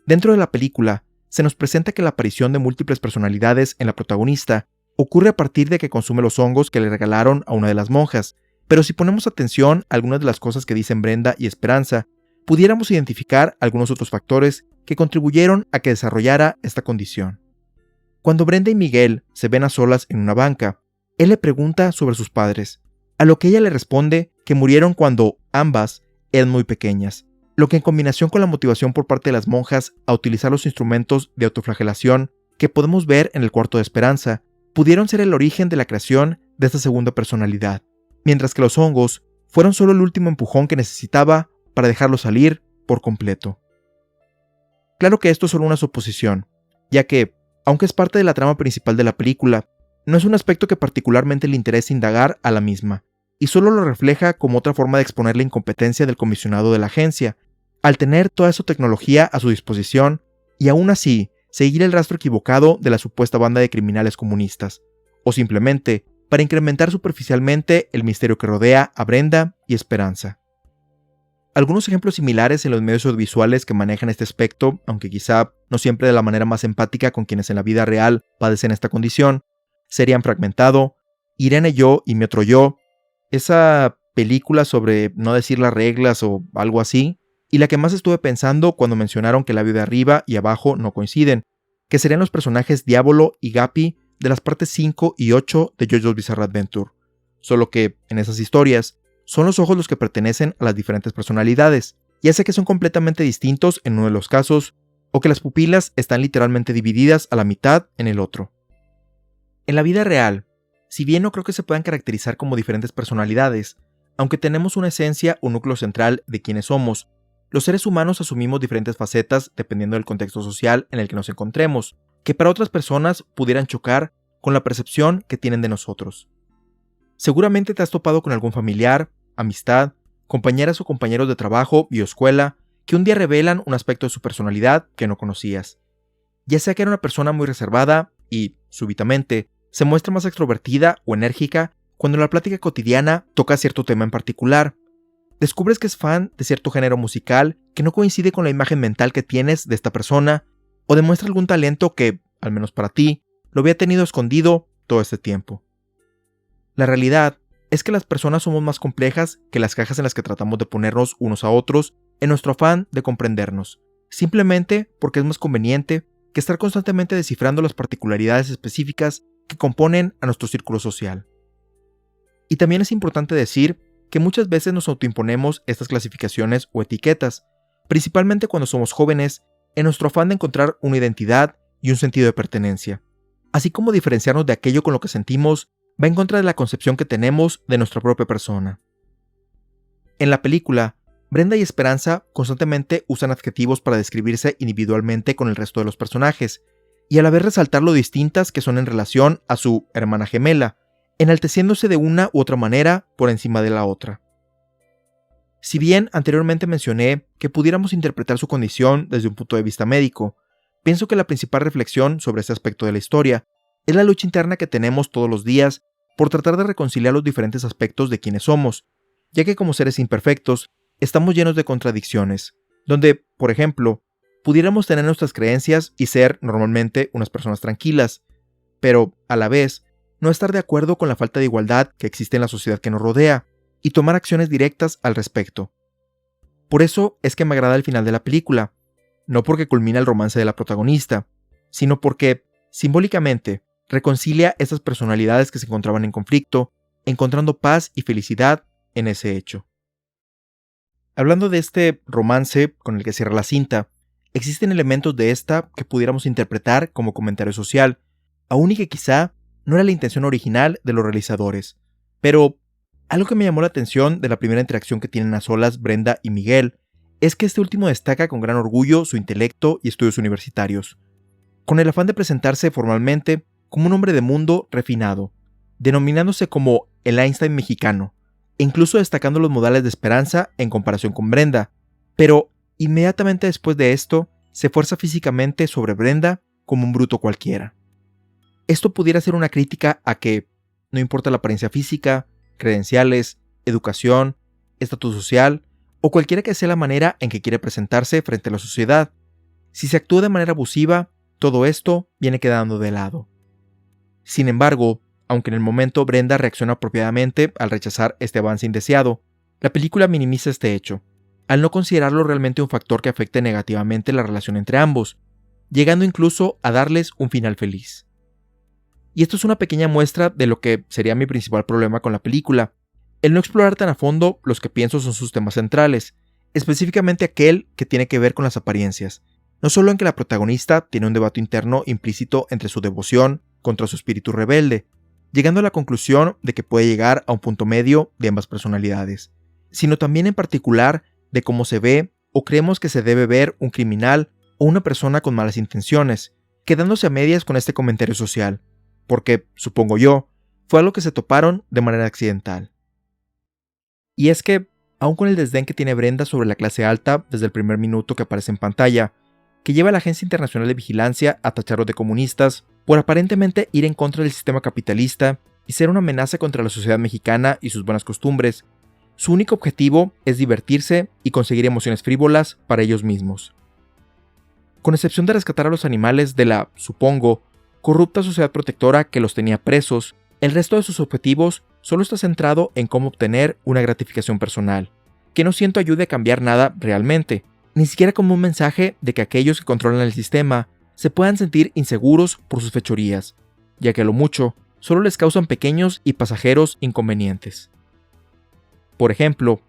Dentro de la película, se nos presenta que la aparición de múltiples personalidades en la protagonista ocurre a partir de que consume los hongos que le regalaron a una de las monjas, pero si ponemos atención a algunas de las cosas que dicen Brenda y Esperanza, pudiéramos identificar algunos otros factores que contribuyeron a que desarrollara esta condición. Cuando Brenda y Miguel se ven a solas en una banca, él le pregunta sobre sus padres, a lo que ella le responde que murieron cuando ambas eran muy pequeñas, lo que en combinación con la motivación por parte de las monjas a utilizar los instrumentos de autoflagelación que podemos ver en el cuarto de Esperanza, pudieron ser el origen de la creación de esta segunda personalidad, mientras que los hongos fueron solo el último empujón que necesitaba para dejarlo salir por completo. Claro que esto es solo una suposición, ya que, aunque es parte de la trama principal de la película, no es un aspecto que particularmente le interese indagar a la misma, y solo lo refleja como otra forma de exponer la incompetencia del comisionado de la agencia, al tener toda esa tecnología a su disposición, y aún así seguir el rastro equivocado de la supuesta banda de criminales comunistas, o simplemente para incrementar superficialmente el misterio que rodea a Brenda y Esperanza. algunos ejemplos similares en los medios audiovisuales que manejan este aspecto, aunque quizá no siempre de la manera más empática con quienes en la vida real padecen esta condición, serían Fragmentado, Irene Yo y Mi Otro Yo, esa película sobre no decir las reglas o algo así, y la que más estuve pensando cuando mencionaron que la vida arriba y abajo no coinciden, que serían los personajes Diablo y Guppy de las partes 5 y 8 de JoJo's Bizarre Adventure, solo que en esas historias son los ojos los que pertenecen a las diferentes personalidades, ya sea que son completamente distintos en uno de los casos, o que las pupilas están literalmente divididas a la mitad en el otro. En la vida real, si bien no creo que se puedan caracterizar como diferentes personalidades, aunque tenemos una esencia o núcleo central de quiénes somos, los seres humanos asumimos diferentes facetas dependiendo del contexto social en el que nos encontremos, que para otras personas pudieran chocar con la percepción que tienen de nosotros. Seguramente te has topado con algún familiar, amistad, compañeras o compañeros de trabajo y o escuela que un día revelan un aspecto de su personalidad que no conocías. Ya sea que era una persona muy reservada y, súbitamente, se muestra más extrovertida o enérgica cuando la plática cotidiana toca cierto tema en particular. Descubres que es fan de cierto género musical que no coincide con la imagen mental que tienes de esta persona, o demuestra algún talento que, al menos para ti, lo había tenido escondido todo este tiempo. La realidad es que las personas somos más complejas que las cajas en las que tratamos de ponernos unos a otros en nuestro afán de comprendernos, simplemente porque es más conveniente que estar constantemente descifrando las particularidades específicas que componen a nuestro círculo social. Y también es importante decir que muchas veces nos autoimponemos estas clasificaciones o etiquetas, principalmente cuando somos jóvenes, en nuestro afán de encontrar una identidad y un sentido de pertenencia, así como diferenciarnos de aquello con lo que sentimos va en contra de la concepción que tenemos de nuestra propia persona. En la película, Brenda y Esperanza constantemente usan adjetivos para describirse individualmente con el resto de los personajes, y a la vez resaltar lo distintas que son en relación a su hermana gemela, enalteciéndose de una u otra manera por encima de la otra. Si bien anteriormente mencioné que pudiéramos interpretar su condición desde un punto de vista médico, pienso que la principal reflexión sobre este aspecto de la historia es la lucha interna que tenemos todos los días por tratar de reconciliar los diferentes aspectos de quienes somos, ya que como seres imperfectos estamos llenos de contradicciones, donde, por ejemplo, pudiéramos tener nuestras creencias y ser normalmente unas personas tranquilas, pero, a la vez, no estar de acuerdo con la falta de igualdad que existe en la sociedad que nos rodea, y tomar acciones directas al respecto. Por eso es que me agrada el final de la película, no porque culmina el romance de la protagonista, sino porque, simbólicamente, reconcilia estas personalidades que se encontraban en conflicto, encontrando paz y felicidad en ese hecho. Hablando de este romance con el que cierra la cinta, existen elementos de esta que pudiéramos interpretar como comentario social, aun y que quizá no era la intención original de los realizadores. Pero algo que me llamó la atención de la primera interacción que tienen a solas Brenda y Miguel es que este último destaca con gran orgullo su intelecto y estudios universitarios, con el afán de presentarse formalmente como un hombre de mundo refinado, denominándose como el Einstein mexicano, e incluso destacando los modales de Esperanza en comparación con Brenda, pero inmediatamente después de esto se fuerza físicamente sobre Brenda como un bruto cualquiera. Esto pudiera ser una crítica a que, no importa la apariencia física, credenciales, educación, estatus social o cualquiera que sea la manera en que quiere presentarse frente a la sociedad, si se actúa de manera abusiva, todo esto viene quedando de lado. Sin embargo, aunque en el momento Brenda reacciona apropiadamente al rechazar este avance indeseado, la película minimiza este hecho, al no considerarlo realmente un factor que afecte negativamente la relación entre ambos, llegando incluso a darles un final feliz. Y esto es una pequeña muestra de lo que sería mi principal problema con la película, el no explorar tan a fondo los que pienso son sus temas centrales, específicamente aquel que tiene que ver con las apariencias, no solo en que la protagonista tiene un debate interno implícito entre su devoción contra su espíritu rebelde, llegando a la conclusión de que puede llegar a un punto medio de ambas personalidades, sino también en particular de cómo se ve o creemos que se debe ver un criminal o una persona con malas intenciones, quedándose a medias con este comentario social, porque, supongo yo, fue algo que se toparon de manera accidental. Y es que, aun con el desdén que tiene Brenda sobre la clase alta desde el primer minuto que aparece en pantalla, que lleva a la Agencia Internacional de Vigilancia a tacharlos de comunistas por aparentemente ir en contra del sistema capitalista y ser una amenaza contra la sociedad mexicana y sus buenas costumbres, Su único objetivo es divertirse y conseguir emociones frívolas para ellos mismos. Con excepción de rescatar a los animales de la, supongo, corrupta sociedad protectora que los tenía presos, el resto de sus objetivos solo está centrado en cómo obtener una gratificación personal, que no siento ayude a cambiar nada realmente, ni siquiera como un mensaje de que aquellos que controlan el sistema se puedan sentir inseguros por sus fechorías, ya que a lo mucho solo les causan pequeños y pasajeros inconvenientes. Por ejemplo,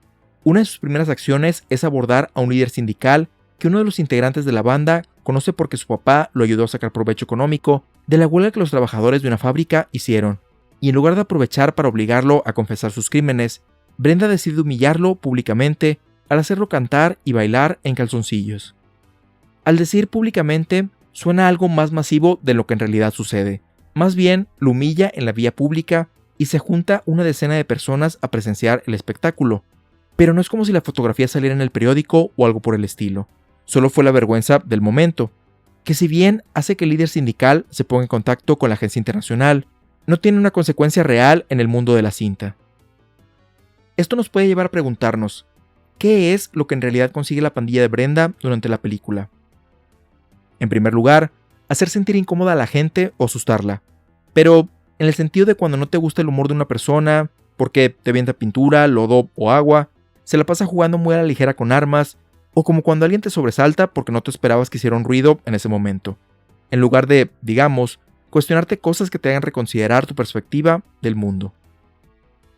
una de sus primeras acciones es abordar a un líder sindical que uno de los integrantes de la banda conoce porque su papá lo ayudó a sacar provecho económico de la huelga que los trabajadores de una fábrica hicieron, y en lugar de aprovechar para obligarlo a confesar sus crímenes, Brenda decide humillarlo públicamente al hacerlo cantar y bailar en calzoncillos. Al decir públicamente, suena algo más masivo de lo que en realidad sucede. Más bien, lo humilla en la vía pública y se junta una decena de personas a presenciar el espectáculo. Pero no es como si la fotografía saliera en el periódico o algo por el estilo. Solo fue la vergüenza del momento, que si bien hace que el líder sindical se ponga en contacto con la agencia internacional, no tiene una consecuencia real en el mundo de la cinta. Esto nos puede llevar a preguntarnos, ¿qué es lo que en realidad consigue la pandilla de Brenda durante la película? En primer lugar, hacer sentir incómoda a la gente o asustarla, pero en el sentido de cuando no te gusta el humor de una persona, porque te avienta pintura, lodo o agua, se la pasa jugando muy a la ligera con armas, o como cuando alguien te sobresalta porque no te esperabas que hiciera un ruido en ese momento, en lugar de, digamos, cuestionarte cosas que te hagan reconsiderar tu perspectiva del mundo.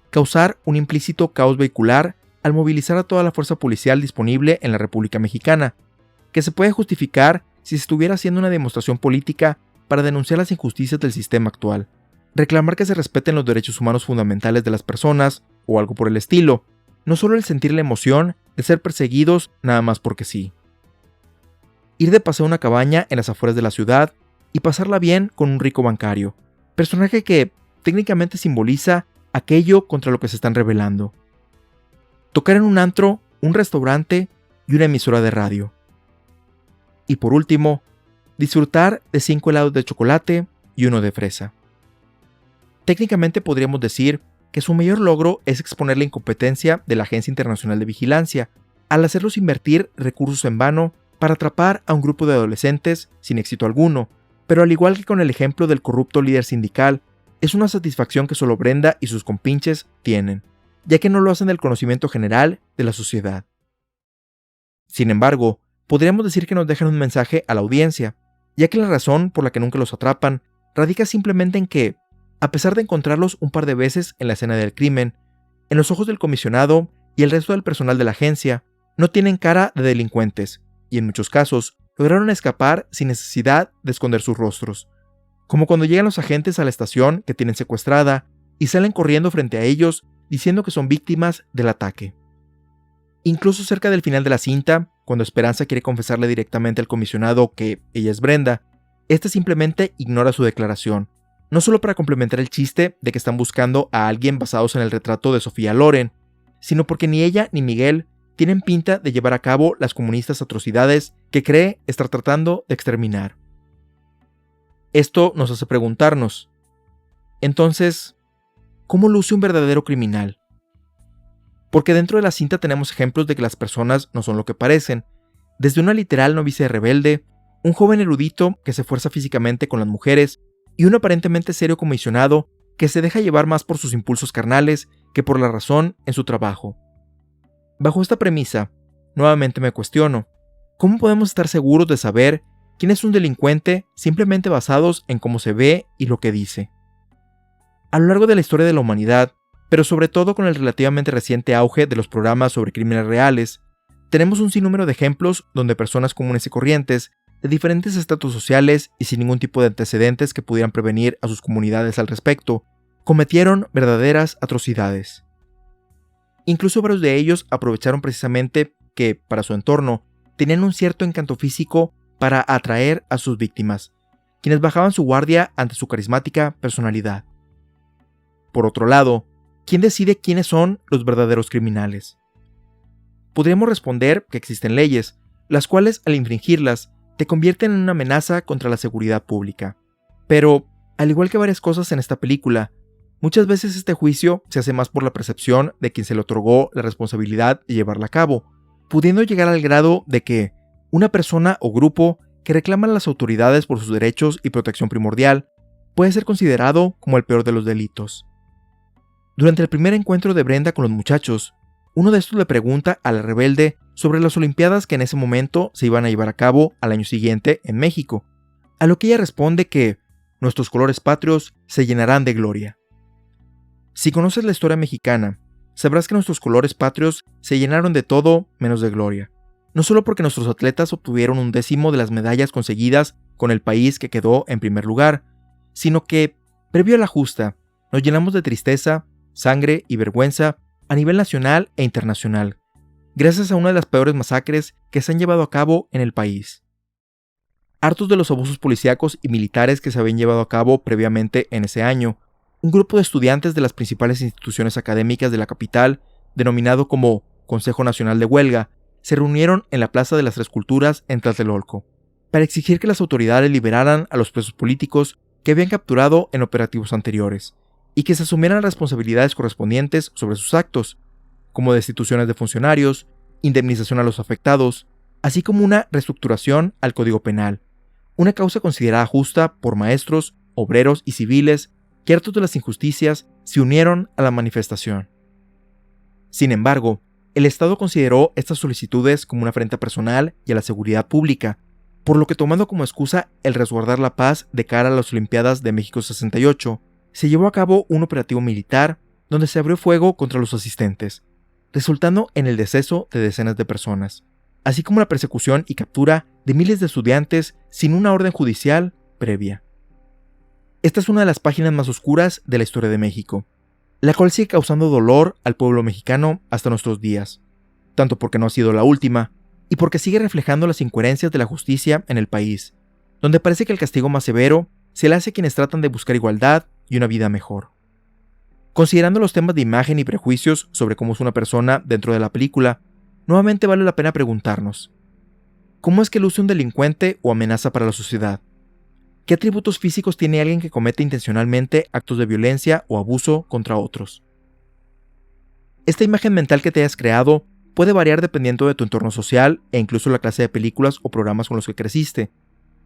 Causar un implícito caos vehicular al movilizar a toda la fuerza policial disponible en la República Mexicana, que se puede justificar si se estuviera haciendo una demostración política para denunciar las injusticias del sistema actual, reclamar que se respeten los derechos humanos fundamentales de las personas o algo por el estilo, no solo el sentir la emoción de ser perseguidos nada más porque sí. Ir de paseo a una cabaña en las afueras de la ciudad y pasarla bien con un rico bancario, personaje que técnicamente simboliza aquello contra lo que se están rebelando. Tocar en un antro, un restaurante y una emisora de radio. Y por último, disfrutar de 5 helados de chocolate y uno de fresa. Técnicamente podríamos decir que su mayor logro es exponer la incompetencia de la Agencia Internacional de Vigilancia, al hacerlos invertir recursos en vano para atrapar a un grupo de adolescentes sin éxito alguno, pero al igual que con el ejemplo del corrupto líder sindical, es una satisfacción que solo Brenda y sus compinches tienen, ya que no lo hacen del conocimiento general de la sociedad. Sin embargo, podríamos decir que nos dejan un mensaje a la audiencia, ya que la razón por la que nunca los atrapan radica simplemente en que, a pesar de encontrarlos un par de veces en la escena del crimen, en los ojos del comisionado y el resto del personal de la agencia, no tienen cara de delincuentes, y en muchos casos lograron escapar sin necesidad de esconder sus rostros, como cuando llegan los agentes a la estación que tienen secuestrada y salen corriendo frente a ellos diciendo que son víctimas del ataque. Incluso cerca del final de la cinta, cuando Esperanza quiere confesarle directamente al comisionado que ella es Brenda, este simplemente ignora su declaración, no solo para complementar el chiste de que están buscando a alguien basados en el retrato de Sofía Loren, sino porque ni ella ni Miguel tienen pinta de llevar a cabo las comunistas atrocidades que cree estar tratando de exterminar. Esto nos hace preguntarnos, entonces, ¿cómo luce un verdadero criminal? Porque dentro de la cinta tenemos ejemplos de que las personas no son lo que parecen, desde una literal novicia rebelde, un joven erudito que se esfuerza físicamente con las mujeres y un aparentemente serio comisionado que se deja llevar más por sus impulsos carnales que por la razón en su trabajo. Bajo esta premisa, nuevamente me cuestiono, ¿cómo podemos estar seguros de saber quién es un delincuente simplemente basados en cómo se ve y lo que dice? A lo largo de la historia de la humanidad, pero sobre todo con el relativamente reciente auge de los programas sobre crímenes reales, tenemos un sinnúmero de ejemplos donde personas comunes y corrientes, de diferentes estratos sociales y sin ningún tipo de antecedentes que pudieran prevenir a sus comunidades al respecto, cometieron verdaderas atrocidades. Incluso varios de ellos aprovecharon precisamente que, para su entorno, tenían un cierto encanto físico para atraer a sus víctimas, quienes bajaban su guardia ante su carismática personalidad. Por otro lado, ¿quién decide quiénes son los verdaderos criminales? Podríamos responder que existen leyes, las cuales, al infringirlas, te convierten en una amenaza contra la seguridad pública. Pero, al igual que varias cosas en esta película, Muchas veces este juicio se hace más por la percepción de quien se le otorgó la responsabilidad de llevarla a cabo, pudiendo llegar al grado de que una persona o grupo que reclama a las autoridades por sus derechos y protección primordial puede ser considerado como el peor de los delitos. Durante el primer encuentro de Brenda con los muchachos, uno de estos le pregunta a la rebelde sobre las Olimpiadas que en ese momento se iban a llevar a cabo al año siguiente en México, a lo que ella responde que nuestros colores patrios se llenarán de gloria. Si conoces la historia mexicana, sabrás que nuestros colores patrios se llenaron de todo menos de gloria, no solo porque nuestros atletas obtuvieron 1/10 de las medallas conseguidas con el país que quedó en primer lugar, sino que, previo a la justa, nos llenamos de tristeza, sangre y vergüenza a nivel nacional e internacional, gracias a una de las peores masacres que se han llevado a cabo en el país. Hartos de los abusos policíacos y militares que se habían llevado a cabo previamente en ese año, un grupo de estudiantes de las principales instituciones académicas de la capital, denominado como Consejo Nacional de Huelga, se reunieron en la Plaza de las Tres Culturas en Tlatelolco, para exigir que las autoridades liberaran a los presos políticos que habían capturado en operativos anteriores, y que se asumieran responsabilidades correspondientes sobre sus actos, como destituciones de funcionarios, indemnización a los afectados, así como una reestructuración al Código Penal, una causa considerada justa por maestros, obreros y civiles que, hartos de las injusticias, se unieron a la manifestación. Sin embargo, el Estado consideró estas solicitudes como una afrenta personal y a la seguridad pública, por lo que, tomando como excusa el resguardar la paz de cara a las Olimpiadas de México 68, se llevó a cabo un operativo militar donde se abrió fuego contra los asistentes, resultando en el deceso de decenas de personas, así como la persecución y captura de miles de estudiantes sin una orden judicial previa. Esta es una de las páginas más oscuras de la historia de México, la cual sigue causando dolor al pueblo mexicano hasta nuestros días, tanto porque no ha sido la última, y porque sigue reflejando las incoherencias de la justicia en el país, donde parece que el castigo más severo se le hace a quienes tratan de buscar igualdad y una vida mejor. Considerando los temas de imagen y prejuicios sobre cómo es una persona dentro de la película, nuevamente vale la pena preguntarnos: ¿cómo es que luce un delincuente o amenaza para la sociedad? ¿Qué atributos físicos tiene alguien que comete intencionalmente actos de violencia o abuso contra otros? Esta imagen mental que te hayas creado puede variar dependiendo de tu entorno social e incluso la clase de películas o programas con los que creciste,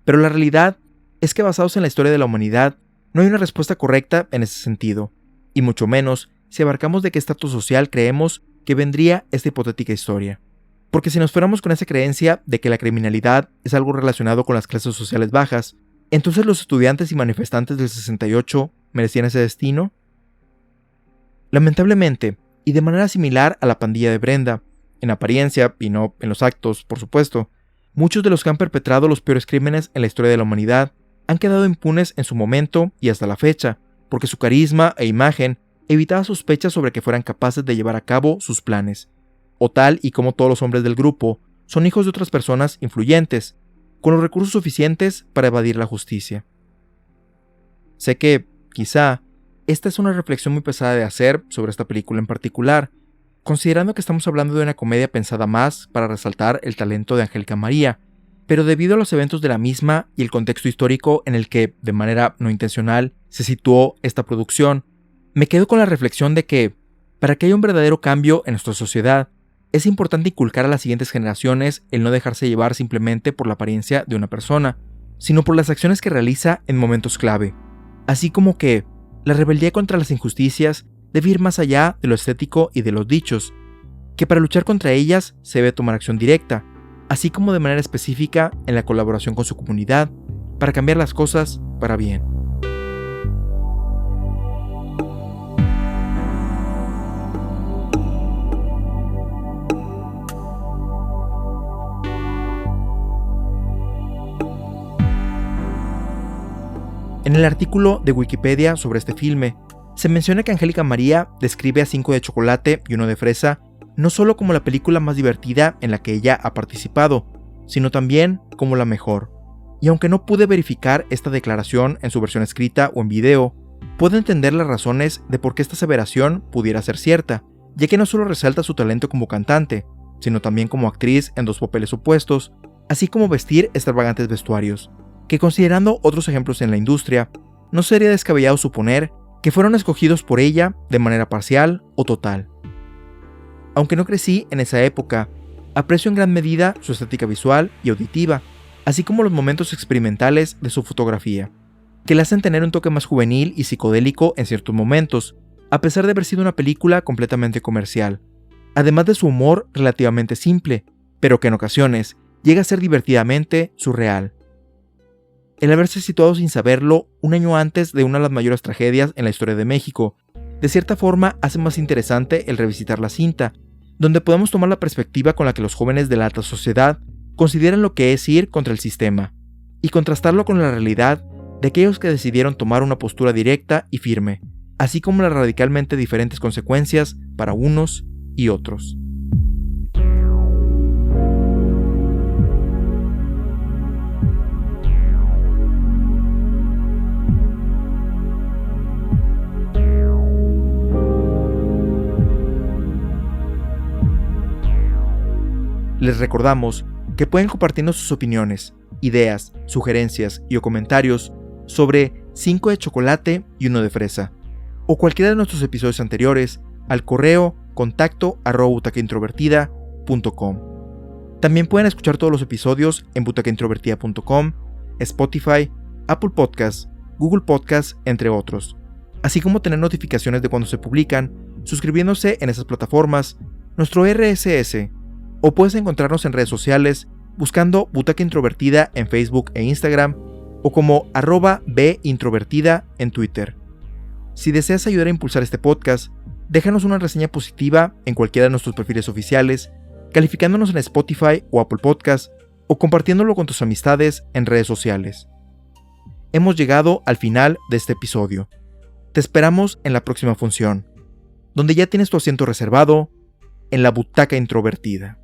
pero la realidad es que, basados en la historia de la humanidad, no hay una respuesta correcta en ese sentido, y mucho menos si abarcamos de qué estatus social creemos que vendría esta hipotética historia. Porque si nos fuéramos con esa creencia de que la criminalidad es algo relacionado con las clases sociales bajas, ¿entonces los estudiantes y manifestantes del 68 merecían ese destino? Lamentablemente, y de manera similar a la pandilla de Brenda, en apariencia y no en los actos, por supuesto, muchos de los que han perpetrado los peores crímenes en la historia de la humanidad han quedado impunes en su momento y hasta la fecha, porque su carisma e imagen evitaba sospechas sobre que fueran capaces de llevar a cabo sus planes, o tal y como todos los hombres del grupo, son hijos de otras personas influyentes, con los recursos suficientes para evadir la justicia. Sé que, quizá, esta es una reflexión muy pesada de hacer sobre esta película en particular, considerando que estamos hablando de una comedia pensada más para resaltar el talento de Angélica María, pero debido a los eventos de la misma y el contexto histórico en el que, de manera no intencional, se situó esta producción, me quedo con la reflexión de que, para que haya un verdadero cambio en nuestra sociedad, es importante inculcar a las siguientes generaciones el no dejarse llevar simplemente por la apariencia de una persona, sino por las acciones que realiza en momentos clave, así como que la rebeldía contra las injusticias debe ir más allá de lo estético y de los dichos, que para luchar contra ellas se debe tomar acción directa, así como de manera específica en la colaboración con su comunidad, para cambiar las cosas para bien. En el artículo de Wikipedia sobre este filme, se menciona que Angélica María describe a 5 de chocolate y 1 de fresa no solo como la película más divertida en la que ella ha participado, sino también como la mejor. Y aunque no pude verificar esta declaración en su versión escrita o en video, puedo entender las razones de por qué esta aseveración pudiera ser cierta, ya que no solo resalta su talento como cantante, sino también como actriz en 2 papeles opuestos, así como vestir extravagantes vestuarios, que, considerando otros ejemplos en la industria, no sería descabellado suponer que fueron escogidos por ella de manera parcial o total. Aunque no crecí en esa época, aprecio en gran medida su estética visual y auditiva, así como los momentos experimentales de su fotografía, que le hacen tener un toque más juvenil y psicodélico en ciertos momentos, a pesar de haber sido una película completamente comercial, además de su humor relativamente simple, pero que en ocasiones llega a ser divertidamente surreal. El haberse situado sin saberlo un año antes de una de las mayores tragedias en la historia de México, de cierta forma hace más interesante el revisitar la cinta, donde podemos tomar la perspectiva con la que los jóvenes de la alta sociedad consideran lo que es ir contra el sistema, y contrastarlo con la realidad de aquellos que decidieron tomar una postura directa y firme, así como las radicalmente diferentes consecuencias para unos y otros. Les recordamos que pueden compartirnos sus opiniones, ideas, sugerencias y o comentarios sobre 5 de chocolate y 1 de fresa, o cualquiera de nuestros episodios anteriores al correo contacto@butacaintrovertida.com. También pueden escuchar todos los episodios en butacaintrovertida.com, Spotify, Apple Podcasts, Google Podcasts, entre otros, así como tener notificaciones de cuando se publican, suscribiéndose en esas plataformas, nuestro RSS, o puedes encontrarnos en redes sociales buscando Butaca Introvertida en Facebook e Instagram o como @bintrovertida en Twitter. Si deseas ayudar a impulsar este podcast, déjanos una reseña positiva en cualquiera de nuestros perfiles oficiales, calificándonos en Spotify o Apple Podcasts o compartiéndolo con tus amistades en redes sociales. Hemos llegado al final de este episodio. Te esperamos en la próxima función, donde ya tienes tu asiento reservado en la Butaca Introvertida.